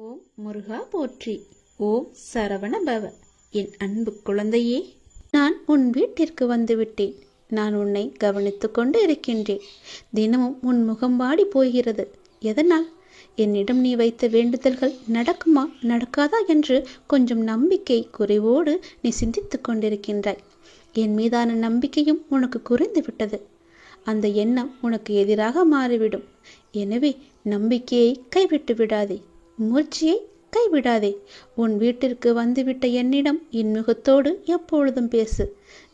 ஓம் முருகா போற்றி. ஓம் சரவண பவ. என் அன்பு குழந்தையே, நான் உன் வீட்டிற்கு வந்துவிட்டேன். நான் உன்னை கவனித்து கொண்டு இருக்கின்றேன். தினமும் உன் முகம் வாடி போகிறது. எதனால்? என்னிடம் நீ வைத்த வேண்டுதல்கள் நடக்குமா நடக்காதா என்று கொஞ்சம் நம்பிக்கை குறைவோடு நீ சிந்தித்து கொண்டிருக்கின்றாய். என் மீதான நம்பிக்கையும் உனக்கு குறைந்து விட்டது. அந்த எண்ணம் உனக்கு எதிராக மாறிவிடும். எனவே நம்பிக்கையை கைவிட்டு விடாதே, முயற்சியை கைவிடாதே. உன் வீட்டிற்கு வந்துவிட்ட என்னிடம் இன்முகத்தோடு எப்பொழுதும் பேசு.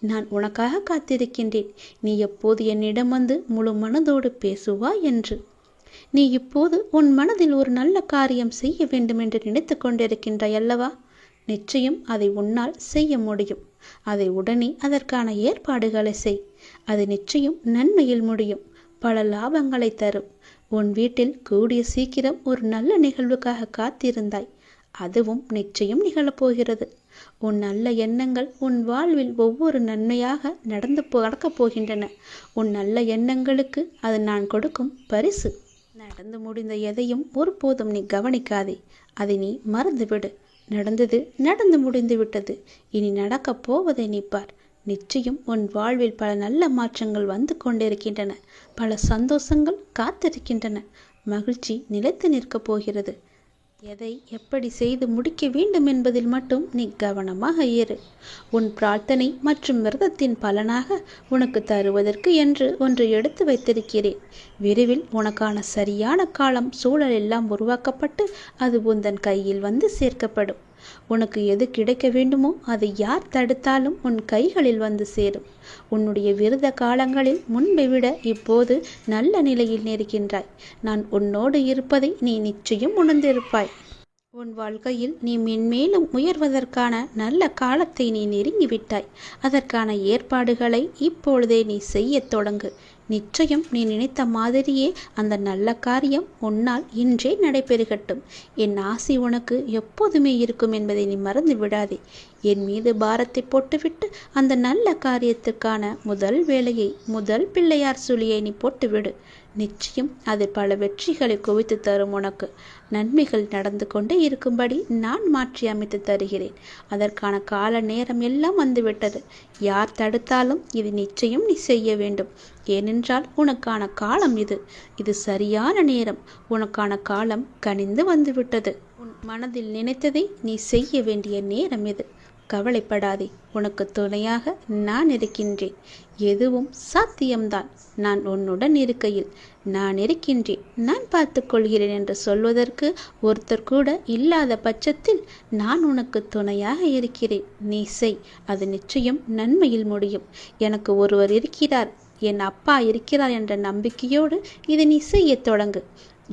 நான் உனக்காக காத்திருக்கின்றேன். நீ எப்போது என்னிடம் வந்து முழு மனதோடு பேசுவாய் என்று. நீ இப்போது உன் மனதில் ஒரு நல்ல காரியம் செய்ய வேண்டும் என்று நினைத்து கொண்டிருக்கின்றாய் அல்லவா? நிச்சயம் அதை உன்னால் செய்ய முடியும். அதை உடனே அதற்கான ஏற்பாடுகளை செய். அது நிச்சயம் நன்மையில் முடியும், பல லாபங்களை தரும். உன் வீட்டில் கூடிய சீக்கிரம் ஒரு நல்ல நிகழ்வுக்காக காத்திருந்தாய். அதுவும் நிச்சயம் நிகழப்போகிறது. உன் நல்ல எண்ணங்கள் உன் வாழ்வில் ஒவ்வொரு நன்மையாக நடக்கப் போகின்றன. உன் நல்ல எண்ணங்களுக்கு அது நான் கொடுக்கும் பரிசு. நடந்து முடிந்த எதையும் ஒருபோதும் நீ கவனிக்காதே. அதை நீ மறந்துவிடு. நடந்தது நடந்து முடிந்து விட்டது. இனி நடக்கப் போவதை நீ பார். நிச்சயம் உன் வாழ்வில் பல நல்ல மாற்றங்கள் வந்து கொண்டிருக்கின்றன. பல சந்தோஷங்கள் காத்திருக்கின்றன. மகிழ்ச்சி நிலைத்து நிற்கப் போகிறது. எதை எப்படி செய்து முடிக்க வேண்டும் என்பதில் மட்டும் நீ கவனமாக இரு. உன் பிரார்த்தனை மற்றும் விரதத்தின் பலனாக உனக்கு தருவதற்கு என்று ஒன்று எடுத்து வைத்திருக்கிறேன். விரைவில் உனக்கான சரியான காலம் சூழல் எல்லாம் உருவாக்கப்பட்டு அது உந்தன் கையில் வந்து சேர்க்கப்படும். உனக்கு எது கிடைக்க வேண்டுமோ அதை யார் தடுத்தாலும் உன் கைகளில் வந்து சேரும். உன்னுடைய விரத காலங்களில் முன்பை விட இப்போது நல்ல நிலையில் இருக்கின்றாய். நான் உன்னோடு இருப்பதை நீ நிச்சயம் உணர்ந்திருப்பாய். உன் வாழ்க்கையில் நீ மென்மேலும் உயர்வதற்கான நல்ல காலத்தை நீ நெருங்கிவிட்டாய். அதற்கான ஏற்பாடுகளை இப்பொழுதே நீ செய்ய தொடங்கு. நிச்சயம் நீ நினைத்த மாதிரியே அந்த நல்ல காரியம் உன்னால் இன்றே நடைபெறுகட்டும். என் ஆசை உனக்கு எப்போதுமே இருக்கும் என்பதை நீ மறந்து விடாதே. என் மீது பாரத்தை போட்டுவிட்டு அந்த நல்ல காரியத்துக்கான முதல் வேலையை, முதல் பிள்ளையார் சுழியை நீ போட்டுவிடு. நிச்சயம் அது பல வெற்றிகளை குவித்து தரும். உனக்கு நன்மைகள் நடந்து கொண்டே இருக்கும்படி நான் மாற்றி அமைத்து தருகிறேன். அதற்கான கால நேரம் எல்லாம் வந்துவிட்டது. யார் தடுத்தாலும் இது நிச்சயம் நீ செய்ய வேண்டும். ஏனென்றால் உனக்கான காலம் இது. இது சரியான நேரம். உனக்கான காலம் கனிந்து வந்துவிட்டது. உன் மனதில் நினைத்ததை நீ செய்ய வேண்டிய நேரம் இது. கவலைப்படாதே. உனக்கு துணையாக நான் இருக்கின்றேன். எதுவும் சாத்தியம்தான். நான் உன்னுடன் இருக்கையில் நான் இருக்கின்றேன், நான் பார்த்து கொள்கிறேன் என்று சொல்வதற்கு ஒருத்தர் கூட இல்லாத பட்சத்தில் நான் உனக்கு துணையாக இருக்கிறேன். நீ செய். அது நிச்சயம் நன்மையில் முடியும். எனக்கு ஒருவர் இருக்கிறார், என் அப்பா இருக்கிறார் என்ற நம்பிக்கையோடு இதை நீ செய்ய தொடங்கு.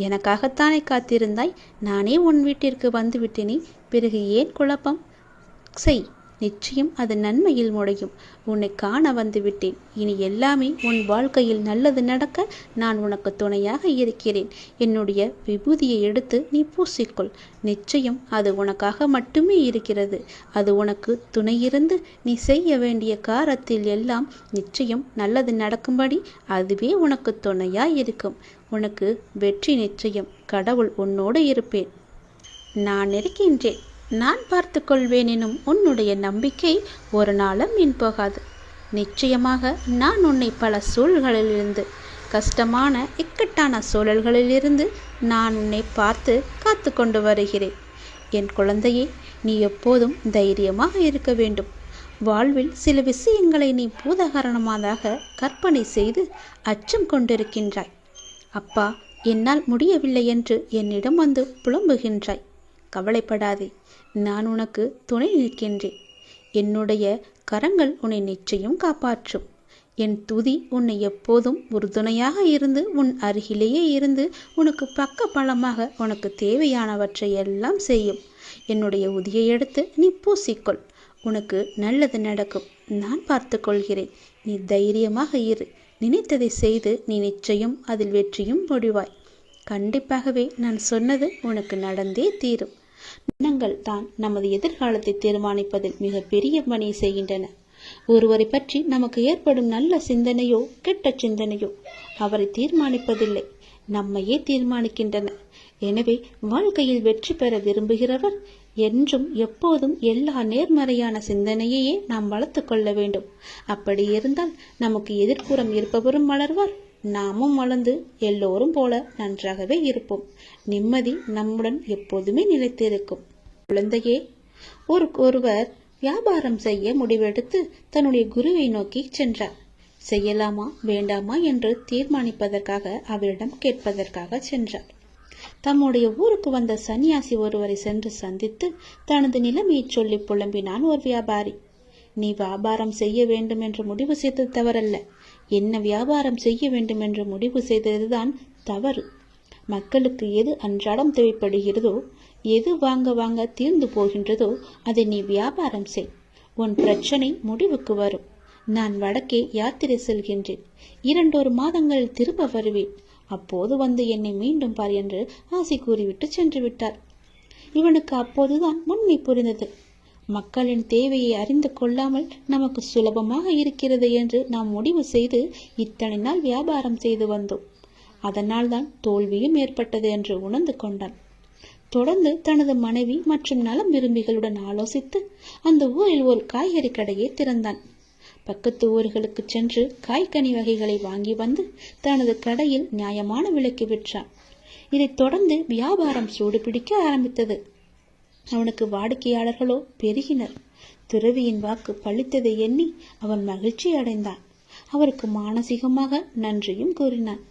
எனக்காகத்தானே காத்திருந்தாய். நானே உன் வீட்டிற்கு வந்து விட்டேனே. பிறகு ஏன் குழப்பம்? செய். நிச்சயம் அது நன்மையில் முடியும். உன்னை காண வந்து விட்டேன். இனி எல்லாமே உன் வாழ்க்கையில் நல்லது நடக்க நான் உனக்கு துணையாக இருக்கிறேன். என்னுடைய விபூதியை எடுத்து நீ பூசிக்கொள். நிச்சயம் அது உனக்காக மட்டுமே இருக்கிறது. அது உனக்கு துணையிருந்து நீ செய்ய வேண்டிய காரியத்தில் எல்லாம் நிச்சயம் நல்லது நடக்கும்படி அதுவே உனக்கு துணையாய் இருக்கும். உனக்கு வெற்றி நிச்சயம். கடவுள் உன்னோடு இருப்பேன். நான் இருக்கின்றேன், நான் பார்த்து கொள்வேன் எனும் உன்னுடைய நம்பிக்கை ஒரு நாளும் வீண் போகாது. நிச்சயமாக நான் உன்னை பல சூழல்களிலிருந்து, கஷ்டமான இக்கட்டான சூழல்களிலிருந்து நான் உன்னை பார்த்து காத்து கொண்டு வருகிறேன். என் குழந்தையே, நீ எப்போதும் தைரியமாக இருக்க வேண்டும். வாழ்வில் சில விஷயங்களை நீ பூதகாரணமாக கற்பனை செய்து அச்சம் கொண்டிருக்கின்றாய். அப்பா, என்னால் முடியவில்லை என்று என்னிடம் வந்து புலம்புகின்றாய். கவலைப்படாதே. நான் உனக்கு துணை நிற்கின்றேன். என்னுடைய கரங்கள் உன்னை நிச்சயம் காப்பாற்றும். என் துதி உன்னை எப்போதும் உறுதுணையாக இருந்து உன் அருகிலேயே இருந்து உனக்கு பக்க பலமாக உனக்கு தேவையானவற்றை எல்லாம் செய்யும். என்னுடைய உதியை எடுத்து நீ பூசிக்கொள். உனக்கு நல்லது நடக்கும். நான் பார்த்து கொள்கிறேன். நீ தைரியமாக இரு. நினைத்ததை செய்து நீ நிச்சயம் அதில் வெற்றியும் முடிவாய். கண்டிப்பாகவே நான் சொன்னது உனக்கு நடந்தே தீரும். எண்ணங்கள் தான் நமது எதிர்காலத்தை தீர்மானிப்பதில் மிக பெரிய பணியை செய்கின்றன. ஒருவரை பற்றி நமக்கு ஏற்படும் நல்ல சிந்தனையோ கெட்ட சிந்தனையோ அவரை தீர்மானிப்பதில்லை, நம்மையே தீர்மானிக்கின்றன. எனவே வாழ்க்கையில் வெற்றி பெற விரும்புகிறவர் என்றும் எப்போதும் எல்லா நேர்மறையான சிந்தனையையே நாம் வளர்த்து கொள்ள வேண்டும். அப்படி இருந்தால் நமக்கு எதிர்ப்புறம் இருப்பவரும் வளர்வார், நாமும் வளர்ந்து எல்லோரும் போல நன்றாகவே இருப்போம். நிம்மதி நம்முடன் எப்போதுமே நிலைத்திருக்கும். குழந்தையே, ஒருவர் வியாபாரம் செய்ய முடிவெடுத்து தன்னுடைய குருவை நோக்கி சென்றார். செய்யலாமா வேண்டாமா என்று தீர்மானிப்பதற்காக அவரிடம் கேட்பதற்காக சென்றார். தம்முடைய ஊருக்கு வந்த சன்னியாசி ஒருவரை சென்று சந்தித்து தனது நிலைமையை சொல்லி புலம்பினான் ஒரு வியாபாரி. நீ வியாபாரம் செய்ய வேண்டும் என்று முடிவு செய்தது தவறல்ல, என்ன வியாபாரம் செய்ய வேண்டும் என்று முடிவு செய்ததுதான் தவறு. மக்களுக்கு எது அன்றாடம் தேவைப்படுகிறதோ, எது வாங்க வாங்க தீர்ந்து போகின்றதோ அதை நீ வியாபாரம் செய். உன் பிரச்சனை முடிவுக்கு வரும். நான் வடக்கே யாத்திரை செல்கின்றேன். 2 மாதங்களில் திரும்ப வருவேன். அப்போது வந்து என்னை மீண்டும் பார் என்று ஆசை கூறிவிட்டு சென்று விட்டார். இவனுக்கு அப்போதுதான் உண்மை புரிந்தது. மக்களின் தேவையை அறிந்து கொள்ளாமல் நமக்கு சுலபமாக இருக்கிறது என்று நாம் முடிவு செய்து இத்தனை நாள் வியாபாரம் செய்து வந்தோம். அதனால்தான் தோல்வியும் ஏற்பட்டது என்று உணர்ந்து கொண்டான். தொடர்ந்து தனது மனைவி மற்றும் நலம் விரும்பிகளுடன் ஆலோசித்து அந்த ஊரில் ஒரு காய்கறி கடையை திறந்தான். பக்கத்து ஊர்களுக்கு சென்று காய்கனி வகைகளை வாங்கி வந்து தனது கடையில் நியாயமான விலைக்கு விற்றான். இதைத் தொடர்ந்து வியாபாரம் சூடு பிடிக்க ஆரம்பித்தது. அவனுக்கு வாடிக்கையாளர்களோ பெருகினர். துறவியின் வாக்கு பழித்ததை எண்ணி அவன் மகிழ்ச்சி அடைந்தான். அவருக்கு மானசீகமாக நன்றியும் கூறினான்.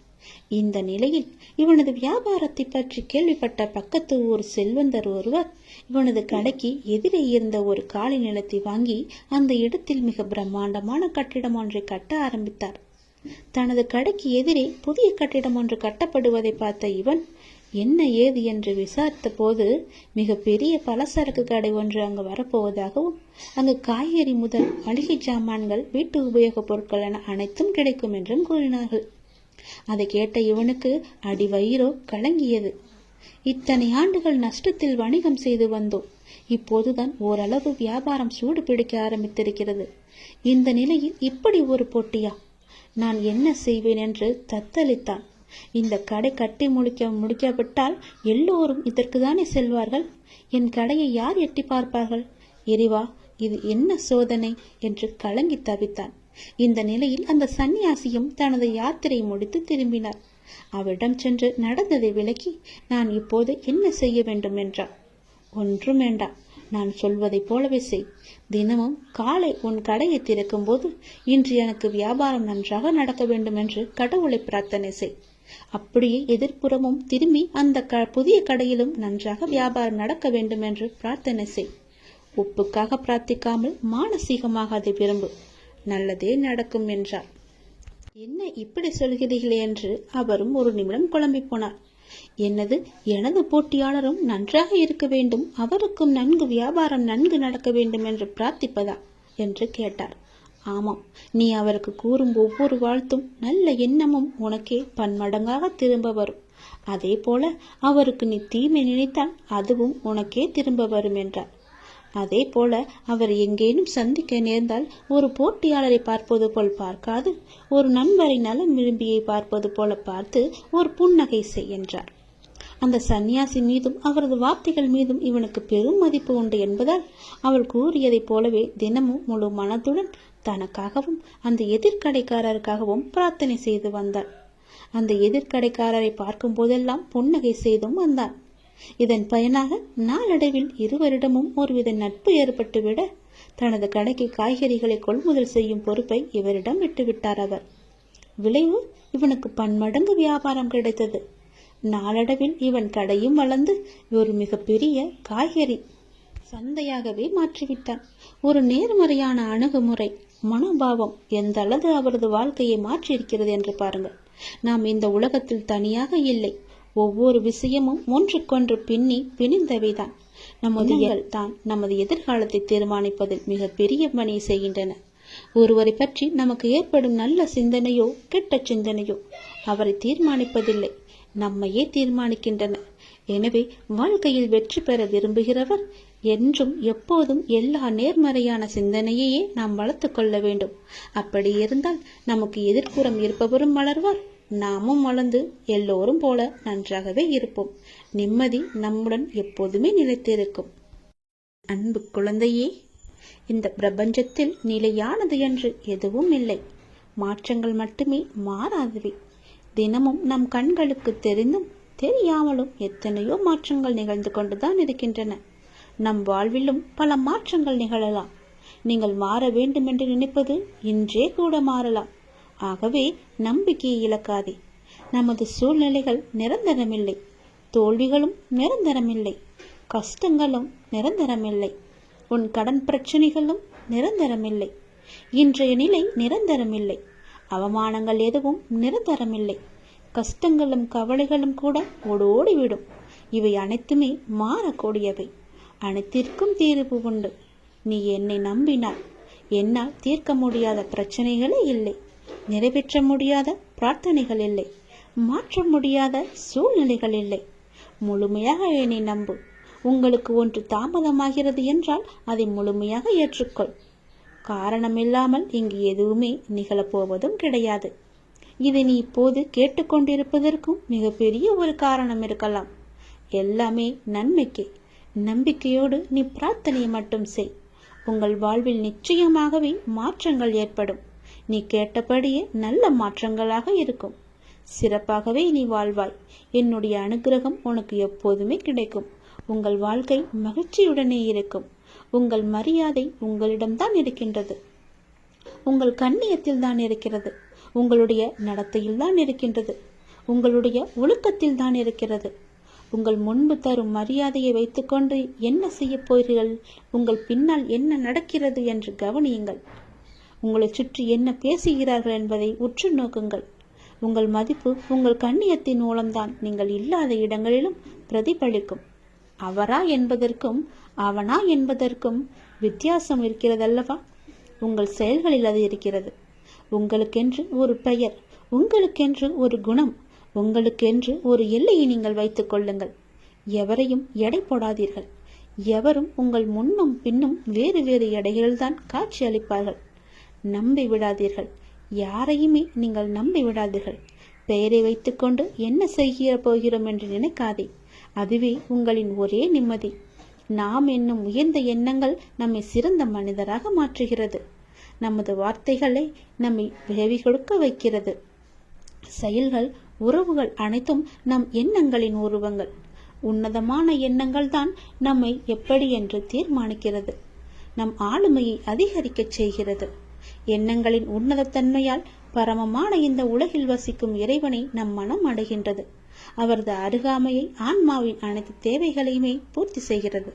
இந்த நிலையில் இவனது வியாபாரத்தை பற்றி கேள்விப்பட்ட பக்கத்து ஊர் செல்வந்தர் ஒருவர் இவனது கடைக்கு எதிரே இருந்த ஒரு காலி நிலத்தை வாங்கி அந்த இடத்தில் மிக பிரம்மாண்டமான கட்டிடம் ஒன்றை கட்ட ஆரம்பித்தார். தனது கடைக்கு எதிரே புதிய கட்டிடம் ஒன்று கட்டப்படுவதை பார்த்த இவன் என்ன ஏது என்று விசாரித்த போது மிக பெரிய பலசரக்கு கடை ஒன்று அங்கு வரப்போவதாகவும் அங்கு காய்கறி முதல் மளிகை சாமான்கள், வீட்டு உபயோகப் பொருட்கள் என அனைத்தும் கிடைக்கும் என்றும் கூறினார்கள். அதை கேட்ட இவனுக்கு அடிவயிறோ கலங்கியது. இத்தனை ஆண்டுகள் நஷ்டத்தில் வணிகம் செய்து வந்தோம். இப்போதுதான் ஓரளவு வியாபாரம் சூடு பிடிக்க ஆரம்பித்திருக்கிறது. இந்த நிலையில் இப்படி ஒரு போட்டியா? நான் என்ன செய்வேன் என்று தத்தளித்தான். இந்த கடை கட்டி முடிக்காவிட்டால் எல்லோரும் இதற்குதானே செல்வார்கள். என் கடையை யார் எட்டி பார்ப்பார்கள்? இறைவா, இது என்ன சோதனை என்று கலங்கி தவித்தான். இந்த நிலையில் அந்த சன்னியாசியும் தனது யாத்திரை முடித்து திரும்பினார். அவரிடம் சென்று நடந்ததை விளக்கி, நான் இப்போது என்ன செய்ய வேண்டும் என்றார். ஒன்றும் வேண்டாம், நான் சொல்வதை போலவே செய். தினமும் காலை உன் கடையை திறக்கும் போது இன்று எனக்கு வியாபாரம் நன்றாக நடக்க வேண்டும் என்று கடவுளை பிரார்த்தனை செய். அப்படியே எதிர்ப்புறமும் திரும்பி அந்த புதிய கடையிலும் நன்றாக வியாபாரம் நடக்க வேண்டும் என்று பிரார்த்தனை செய். ஒப்புக்காக பிரார்த்திக்காமல் மானசீகமாக அதை விரும்பு. நல்லதே நடக்கும் என்றார். என்ன இப்படி சொல்கிறீர்களே என்று அவரும் ஒரு நிமிடம் குழம்பி போனார். என்னது, எனது போட்டியாளரும் நன்றாக இருக்க வேண்டும், அவருக்கும் வியாபாரம் நன்கு நடக்க வேண்டும் என்று பிரார்த்திப்பதா என்று கேட்டார். ஆமாம், நீ அவருக்கு கூறும் ஒவ்வொரு வாழ்த்தும் நல்ல எண்ணமும் உனக்கே பன்மடங்காக திரும்ப வரும். அதே போல அவருக்கு நீ தீமை நினைத்தால் அதுவும் உனக்கே திரும்ப வரும் என்றார். அதே போல அவர் எங்கேனும் சந்திக்க நேர்ந்தால் ஒரு போட்டியாளரை பார்ப்பது போல் பார்க்காது, ஒரு நண்பரை நலம் விரும்பியை பார்ப்பது போல பார்த்து ஒரு புன்னகை செய் என்றார். அந்த சன்னியாசி மீதும் அவரது வார்த்தைகள் மீதும் இவனுக்கு பெரும் மதிப்பு உண்டு என்பதால் அவள் கூறியதைப் போலவே தினமும் முழு மனதுடன் தனக்காகவும் அந்த எதிர்கடைக்காரருக்காகவும் பிரார்த்தனை செய்து வந்தாள். அந்த எதிர்கடைக்காரரை பார்க்கும் போதெல்லாம் புன்னகை செய்தும் வந்தான். இதன் பயனாக நாளடைவில் இருவரிடமும் ஒருவித நட்பு ஏற்பட்டுவிட தனது கடைக்கு காய்கறிகளை கொள்முதல் செய்யும் பொறுப்பை இவரிடம் விட்டுவிட்டார் அவர். விளைவு, இவனுக்கு பன்மடங்கு வியாபாரம் கிடைத்தது. நாளடைவில் இவன் கடையும் வளர்ந்து ஒரு மிகப்பெரிய காய்கறி சந்தையாகவே மாற்றிவிட்டான். ஒரு நேர்மறையான அணுகுமுறை, மனோபாவம் எந்த அளவு அவரது வாழ்க்கையை மாற்றியிருக்கிறது என்று பாருங்கள். நாம் இந்த உலகத்தில் தனியாக இல்லை. ஒவ்வொரு விஷயமும் ஒன்றுக்கொன்று பிணிந்தவைதான். நமது தான் நமது எதிர்காலத்தை தீர்மானிப்பதில் மிக பெரிய பணியை செய்கின்றன. ஒருவரை பற்றி நமக்கு ஏற்படும் நல்ல சிந்தனையோ கெட்ட சிந்தனையோ அவரை தீர்மானிப்பதில்லை, நம்மையே தீர்மானிக்கின்றன. எனவே வாழ்க்கையில் வெற்றி பெற விரும்புகிறவர் என்றும் எப்போதும் எல்லா நேர்மறையான சிந்தனையையே நாம் வளர்த்து கொள்ள வேண்டும். அப்படி இருந்தால் நமக்கு எதிர்ப்புறம் இருப்பவரும் வளர்வார், நாமும் வளர்ந்து எல்லோரும் போல நன்றாகவே இருப்போம். நிம்மதி நம்முடன் எப்போதுமே நிலைத்திருக்கும். அன்பு குழந்தையே, இந்த பிரபஞ்சத்தில் நிலையானது என்று எதுவும் இல்லை. மாற்றங்கள் மட்டுமே மாறாதவை. தினமும் நம் கண்களுக்கு தெரிந்தும் தெரியாமலும் எத்தனையோ மாற்றங்கள் நிகழ்ந்து கொண்டுதான் இருக்கின்றன. நம் வாழ்விலும் பல மாற்றங்கள் நிகழலாம். நீங்கள் மாற வேண்டும் என்று நினைப்பது இன்றே கூட மாறலாம். ஆகவே நம்பிக்கையை இழக்காதே. நமது சூழ்நிலைகள் நிரந்தரமில்லை. தோல்விகளும் நிரந்தரமில்லை. கஷ்டங்களும் நிரந்தரமில்லை. உன் கடன் பிரச்சனைகளும் நிரந்தரமில்லை. இன்றைய நிலை நிரந்தரமில்லை. அவமானங்கள் எதுவும் நிரந்தரமில்லை. கஷ்டங்களும் கவலைகளும் கூட ஓடோடிவிடும். இவை அனைத்துமே மாறக்கூடியவை. அனைத்திற்கும் தீர்வு உண்டு. நீ என்னை நம்பினாய். என்னால் தீர்க்க முடியாத பிரச்சனைகளே இல்லை. நிறைவேற்ற முடியாத பிரார்த்தனைகள் இல்லை. மாற்ற முடியாத சூழ்நிலைகள் இல்லை. முழுமையாக என்னை நம்பு. உங்களுக்கு ஒன்று தாமதமாகிறது என்றால் அதை முழுமையாக ஏற்றுக்கொள். காரணமில்லாமல் இங்கு எதுவுமே நிகழப்போவதும் கிடையாது. இதை நீ இப்போது கேட்டுக்கொண்டிருப்பதற்கும் மிகப்பெரிய ஒரு காரணம் இருக்கலாம். எல்லாமே நன்மைக்கே. நம்பிக்கையோடு நீ பிரார்த்தனையை மட்டும் செய். உங்கள் வாழ்வில் நிச்சயமாகவே மாற்றங்கள் ஏற்படும். நீ கேட்டபடியே நல்ல மாற்றங்களாக இருக்கும். சிறப்பாகவே நீ வாழ்வாய். என்னுடைய அனுகிரகம் உனக்கு எப்போதுமே கிடைக்கும். உங்கள் வாழ்க்கை மகிழ்ச்சியுடனே இருக்கும். உங்கள் மரியாதை உங்களிடம்தான் இருக்கின்றது. உங்கள் கண்ணியத்தில் தான் இருக்கிறது. உங்களுடைய நடத்தையில் தான் இருக்கின்றது. உங்களுடைய ஒழுக்கத்தில் தான் இருக்கிறது. உங்கள் முன்பு தரும் மரியாதையை வைத்துக்கொண்டு என்ன செய்ய போகிறீர்கள்? உங்கள் பின்னால் என்ன நடக்கிறது என்று கவனியுங்கள். உங்களை சுற்றி என்ன பேசுகிறார்கள் என்பதை உற்று நோக்குங்கள். உங்கள் மதிப்பு உங்கள் கண்ணியத்தின் மூலம்தான் நீங்கள் இல்லாத இடங்களிலும் பிரதிபலிக்கும். அவரா என்பதற்கும் அவனா என்பதற்கும் வித்தியாசம் இருக்கிறதல்லவா? உங்கள் செயல்களில் அது இருக்கிறது. உங்களுக்கென்று ஒரு பெயர், உங்களுக்கென்று ஒரு குணம், உங்களுக்கென்று ஒரு எல்லையை நீங்கள் வைத்துக் கொள்ளுங்கள். எவரையும் எடை போடாதீர்கள். எவரும் உங்கள் முன்னும் பின்னும் வேறு வேறு எடைகளில்தான் காட்சி அளிப்பார்கள். நம்பி விடாதீர்கள். யாரையுமே நீங்கள் நம்பி விடாதீர்கள். பெயரை வைத்துக்கொண்டு என்ன செய்ய போகிறோம் என்று நினைக்காதே. அதுவே உங்களின் ஒரே நிம்மதி. நாம் என்னும் உயர்ந்த எண்ணங்கள் நம்மை சிறந்த மனிதராக மாற்றுகிறது. நமது வார்த்தைகளை நம்மை விளைவி கொடுக்க வைக்கிறது. செயல்கள், உறவுகள் அனைத்தும் நம் எண்ணங்களின் உருவங்கள். உன்னதமான எண்ணங்கள் தான் நம்மை எப்படி என்று தீர்மானிக்கிறது. நம் ஆளுமையை அதிகரிக்கச் செய்கிறது. எண்ணங்களின் உன்னதத்தன்மையால் பரமமான இந்த உலகில் வசிக்கும் இறைவனை நம் மனம் அடைகின்றது. அவரது அருகாமையை ஆன்மாவின் அனைத்து தேவைகளையுமே பூர்த்தி செய்கிறது.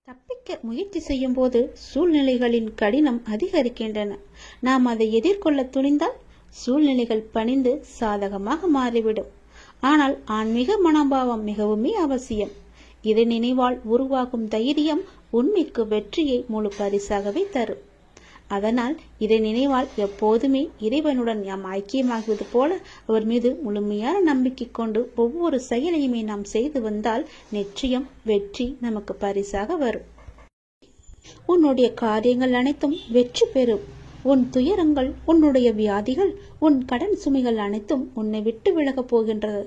தப்பிக்க முயற்சி செய்யும் போது சூழ்நிலைகளின் கடினம் அதிகரிக்கின்றன. நாம் அதை எதிர்கொள்ள துணிந்தால் சூழ்நிலைகள் பணிந்து சாதகமாக மாறிவிடும். ஆனால் ஆன்மீக மனோபாவம் மிகவுமே அவசியம். இதை நினைவால் உருவாகும் தைரியம் உண்மைக்கு வெற்றியை முழு பரிசாகவே தரும். அதனால் இதை நினைவால் எப்போதுமே இறைவனுடன் நாம் ஐக்கியமாகுவது போல அவர் மீது முழுமையான நம்பிக்கை கொண்டு ஒவ்வொரு செயலையுமே நாம் செய்து வந்தால் நிச்சயம் வெற்றி நமக்கு பரிசாக வரும். உன்னுடைய காரியங்கள் அனைத்தும் வெற்றி பெறும். உன் துயரங்கள், உன்னுடைய வியாதிகள், உன் கடன் சுமைகள் அனைத்தும் உன்னை விட்டு விலகப் போகின்றது.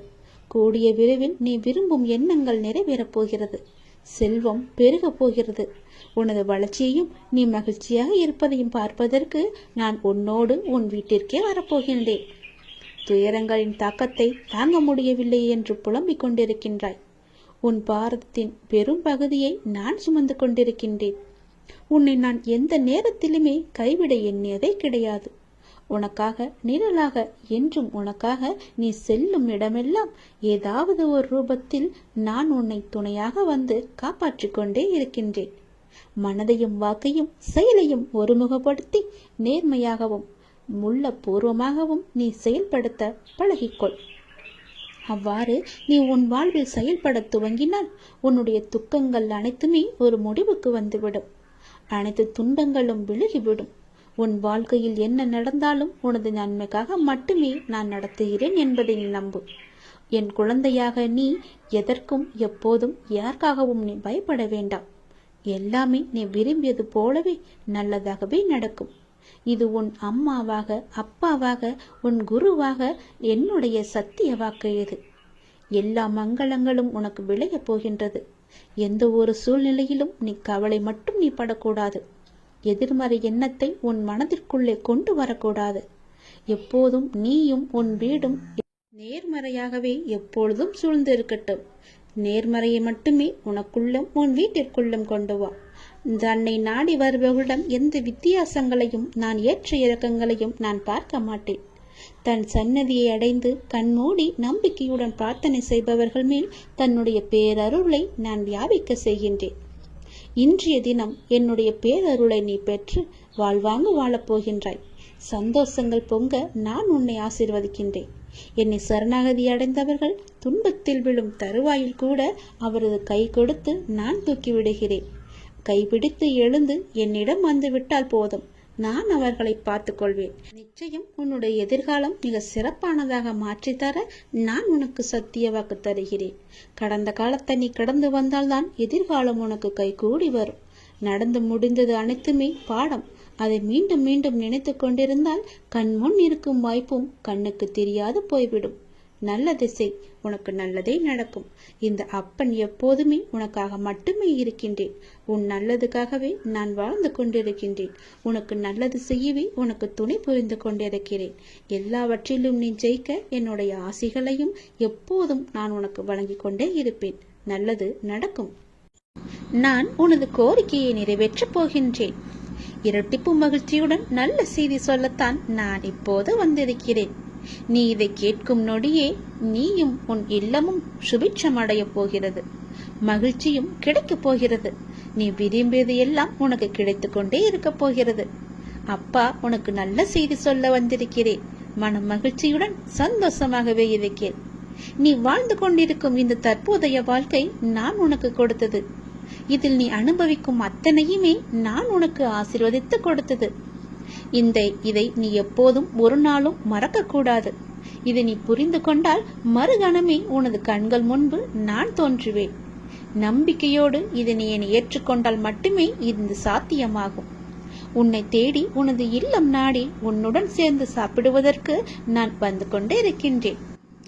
கூடிய விரைவில் நீ விரும்பும் எண்ணங்கள் நிறைவேறப் போகிறது. செல்வம் பெருகப் போகிறது. உனது வளர்ச்சியையும் நீ மகிழ்ச்சியாக இருப்பதையும் பார்ப்பதற்கு நான் உன்னோடு உன் வீட்டிற்கே வரப்போகின்றேன். துயரங்களின் தாக்கத்தை தாங்க முடியவில்லை என்று புலம்பிக் கொண்டிருக்கின்றாய். உன் பாரதத்தின் பெரும் பகுதியை நான் சுமந்து கொண்டிருக்கின்றேன். உன்னை நான் எந்த நேரத்திலுமே கைவிட எண்ணியதே கிடையாது. உனக்காக நிழலாக, என்றும் உனக்காக நீ செல்லும் இடமெல்லாம் ஏதாவது ஒரு ரூபத்தில் நான் உன்னை துணையாக வந்து காப்பாற்றிக் கொண்டே இருக்கின்றேன். மனதையும் வாக்கையும் செயலையும் ஒருமுகப்படுத்தி நேர்மையாகவும் முள்ளப்பூர்வமாகவும் நீ செயல்படுத்த பழகிக்கொள். அவ்வாறு நீ உன் வாழ்வில் செயல்பட துவங்கினால் உன்னுடைய துக்கங்கள் அனைத்துமே ஒரு முடிவுக்கு வந்துவிடும். அனைத்து துன்பங்களும் விலகிவிடும். உன் வாழ்க்கையில் என்ன நடந்தாலும் உனது நன்மைக்காக மட்டுமே நான் நடத்துகிறேன் என்பதை நீ நம்பு. என் குழந்தையாக நீ எதற்கும் எப்போதும் யாருக்காகவும் நீ பயப்பட வேண்டாம். எல்லாமே நீ விரும்பியது போலவே நல்லதாகவே நடக்கும். இது உன் அம்மாவாக, அப்பாவாக, உன் குருவாக என்னுடைய சத்திய வாக்கு. இது எல்லா மங்களங்களும் உனக்கு விளையப் போகின்றது. எந்த ஒரு சூழ்நிலையிலும் நீ கவலை மட்டும் நீ படக்கூடாது. எதிர்மறை எண்ணத்தை உன் மனதிற்குள்ளே கொண்டு வரக்கூடாது. எப்போதும் நீயும் உன் வீடும் நேர்மறையாகவே எப்பொழுதும் சூழ்ந்து இருக்கட்டும். நேர்மறையை மட்டுமே உனக்குள்ளும் உன் வீட்டிற்குள்ளும் கொண்டு வா. தன்னை நாடி வருபவர்களிடம் எந்த வித்தியாசங்களையும் நான் ஏற்ற இறக்கங்களையும் நான் பார்க்க மாட்டேன். தன் சன்னதியை அடைந்து கண்மூடி நம்பிக்கையுடன் பிரார்த்தனை செய்பவர்கள் மேல் தன்னுடைய பேரருளை நான் வியாபிக்க செய்கின்றேன். இன்றைய தினம் என்னுடைய பேரருளை நீ பெற்று வாழ்வாங்கு வாழப்போகின்றாய். சந்தோஷங்கள் பொங்க நான் உன்னை ஆசீர்வதிக்கின்றேன். என்னை சரணாகதி அடைந்தவர்கள் துன்பத்தில் விழும் தருவாயில் கூட அவரது கை கொடுத்து நான் தூக்கி விடுகிறேன். கைபிடித்து எழுந்து என்னிடம் வந்து விட்டால் போதும், நான் அவர்களை பார்த்து கொள்வேன். நிச்சயம் உன்னுடைய எதிர்காலம் மிக சிறப்பானதாக மாற்றித்தர நான் உனக்கு சத்திய வாக்கு தருகிறேன். கடந்த காலத்தை நீ கடந்து வந்தால்தான் எதிர்காலம் உனக்கு கைகூடி வரும். நடந்து முடிந்தது அனைத்துமே பாடம். அதை மீண்டும் மீண்டும் நினைத்து கொண்டிருந்தால் கண்முன் இருக்கும் வாய்ப்பும் கண்ணுக்கு தெரியாது போய்விடும். நல்ல திசை, உனக்கு நல்லதே நடக்கும். இந்த அப்பன் எப்போதுமே உனக்காக மட்டுமே இருக்கின்றேன். உன் நல்லதுக்காகவே நான் வாழ்ந்து கொண்டிருக்கின்றேன். உனக்கு நல்லது செய்யவே உனக்கு துணை புரிந்து கொண்டிருக்கிறேன். எல்லாவற்றிலும் நீ ஜெயிக்க என்னுடைய ஆசைகளையும் எப்போதும் நான் உனக்கு வழங்கி கொண்டே இருப்பேன். நல்லது நடக்கும். நான் உனது கோரிக்கையை நிறைவேற்றப் போகின்றேன். இரட்டிப்பு மகிழ்ச்சியுடன் நல்ல செய்தி சொல்லத்தான் நான் இப்போது வந்திருக்கிறேன். நீ இதை கேட்கும் நொடியே நீயும் உன் இல்லமும் சுபிட்சம் அடையப் போகிறது. மகிழ்ச்சியும் கிடைக்கப் போகிறது. நீ விரும்பியது எல்லாம் உனக்கு கிடைத்து கொண்டே இருக்க போகிறது. அப்பா உனக்கு நல்ல செய்தி சொல்ல வந்திருக்கிறேன். மன மகிழ்ச்சியுடன் சந்தோஷமாகவே இருக்கிறேன். நீ வாழ்ந்து கொண்டிருக்கும் இந்த தற்போதைய வாழ்க்கை நான் உனக்கு கொடுத்தது. இதில் நீ அனுபவிக்கும் அத்தனையுமே நான் உனக்கு ஆசீர்வதித்து கொடுத்தது. இதை நீ எப்போதும் ஒரு நாளும் மறக்க கூடாது. இதை நீ புரிந்து கொண்டால் மறுகணமே உனது கண்கள் முன்பு நான் தோன்றுவேன். நம்பிக்கையோடு இதை நீ என்னை ஏற்றுக்கொண்டால் மட்டுமே இது சாத்தியமாகும். உன்னை தேடி உனது இல்லம் நாடி உன்னுடன் சேர்ந்து சாப்பிடுவதற்கு நான் வந்து கொண்டே இருக்கின்றேன்.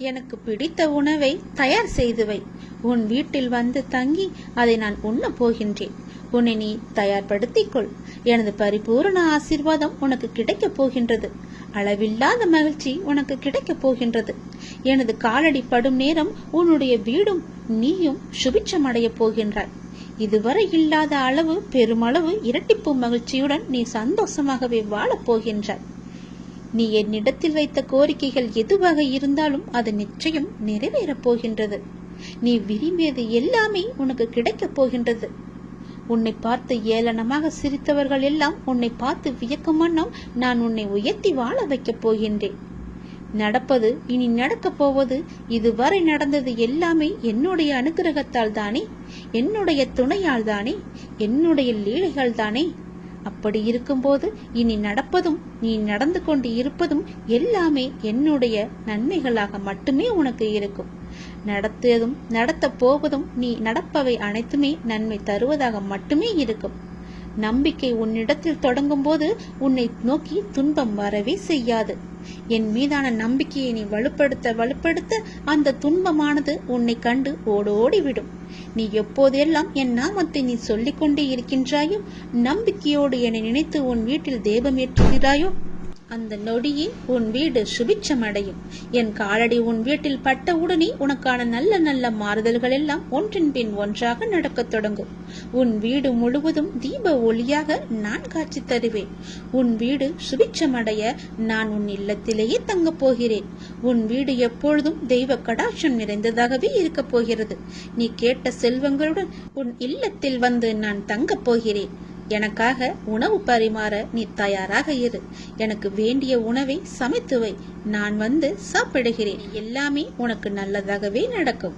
எனக்கு பிடித்த உணவை தயார் செய்து வை. உன் வீட்டில் வந்து தங்கி அதை நான் உண்ண போகின்றேன். உன்னை நீ தயார்படுத்திக்கொள். எனது பரிபூரண ஆசீர்வாதம் உனக்கு கிடைக்கப் போகின்றது. அளவில்லாத மகிழ்ச்சி உனக்கு கிடைக்கப் போகின்றது. எனது காலடி படும் நேரம் உன்னுடைய வீடும் நீயும் சுபிட்சம் அடையப் போகின்றாய். இதுவரை இல்லாத அளவு பெருமளவு இரட்டிப்பு மகிழ்ச்சியுடன் நீ சந்தோஷமாகவே வாழப் போகின்றாய். நீ என்னிடத்தில் வைத்த கோரிக்கைகள் எதுவாக இருந்தாலும் அது நிச்சயம் நிறைவேறப் போகின்றது. நீ விரும்பியது எல்லாமே உனக்கு கிடைக்கப் போகின்றது. உன்னை பார்த்து ஏளனமாக சிரித்தவர்கள் எல்லாம் உன்னை பார்த்து வியக்கும் வண்ணம் நான் உன்னை உயர்த்தி வாழ வைக்கப் போகின்றேன். நடப்பது இனி நடக்கப் போவது இதுவரை நடந்தது எல்லாமே என்னுடைய அனுகிரகத்தால் தானே, என்னுடைய துணையால் தானே, என்னுடைய லீலைகள் தானே. அப்படி இருக்கும்போது இனி நடப்பதும் நீ நடந்து கொண்டு இருப்பதும் எல்லாமே என்னுடைய நன்மைகளாக மட்டுமே உனக்கு இருக்கும். நடத்தியதும் நடத்த போவதும் நீ நடப்பவை அனைத்துமே நன்மை தருவதாக மட்டுமே இருக்கும். நம்பிக்கை உன்னிடத்தில் தொடங்கும் போது உன்னை நோக்கி துன்பம் வரவே செய்யாது. என் மீதான நம்பிக்கையை நீ வலுப்படுத்த அந்த துன்பமானது உன்னை கண்டு ஓடோடிவிடும். நீ எப்போதெல்லாம் என் நாமத்தை நீ சொல்லிக் கொண்டே இருக்கின்றாயோ, நம்பிக்கையோடு என்னை நினைத்து உன் வீட்டில் தேபம் ஏற்றுகிறாயோ, அந்த நொடியே உன் வீடு சுபிட்சம் அடையும். என் காலடி உன் வீட்டில் பட்டவுடனே உனக்கான நல்ல நல்ல மாறுதல்கள் எல்லாம் ஒன்றின் பின் ஒன்றாக நடக்கத் தொடங்கும். உன் வீடு முழுவதும் தீப ஒளியாக நான் காட்சி தருவேன். உன் வீடு சுபிட்சமடைய நான் உன் இல்லத்திலேயே தங்கப் போகிறேன். உன் வீடு எப்பொழுதும் தெய்வ கடாட்சம் நிறைந்ததாகவே இருக்கப் போகிறது. நீ கேட்ட செல்வங்களுடன் உன் இல்லத்தில் வந்து நான் தங்கப் போகிறேன். எனக்காக உணவு பரிமாற நீ தயாராக இரு. எனக்கு வேண்டிய உணவை சமைத்து வை. நான் வந்து சாப்பிடுகிறேன். எல்லாமே உனக்கு நல்லதாகவே நடக்கும்.